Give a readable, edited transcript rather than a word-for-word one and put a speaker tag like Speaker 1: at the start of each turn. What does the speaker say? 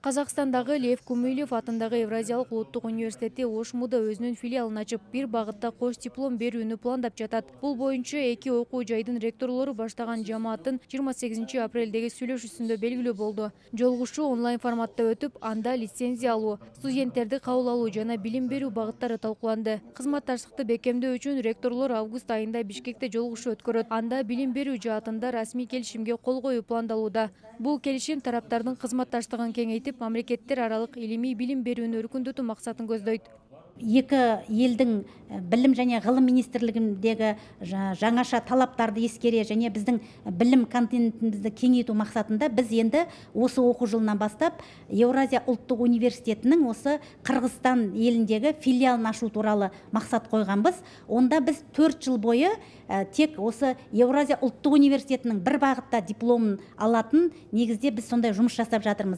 Speaker 1: Казакстандагы Лев Гумилев атындагы Евразиялык улуттук университети Ошмуда өзүнүн филиалын ачып, бир багытта кош диплом берүүнү пландап жатат. Бул боюнча эки окуу жайдын ректорлору баштаган жамааттын 28 апрелдеги сүйлөшүүсүндө белгилүү болду. Жолугушуу онлайн форматта өтүп, анда лицензия алуу, студенттерди кабыл алуу жана билим берүү багыттары талкууланды. Кызматташтыкты бекемдөө үчүн ректорлор август айында Бишкекте жолугушуу өткөрөт. Анда билим берүү жаатында расмий келишимге кол коюу пландалууда. Бул келишим тараптардын кызматташтыгын кеңейтип, мамлекеттер аралык илимий билим берүүнү өркүндөтүү максатын көздөйт.
Speaker 2: Екі елдің білім және ғылым министрлігіндегі жаңаша талаптарды ескере және біздің білім контентімізді кеңейту мақсатында біз енді осы оқу жылынан бастап Еуразия ұлттық университетінің осы Қырғызстан еліндегі филиалын ашу туралы мақсат қойғанбыз. Онда біз 4 жыл бойы тек осы Еуразия ұлттық университетінің бір бағытта дипломын алатын негізде біз сондай жұмыс жасап жатырмыз.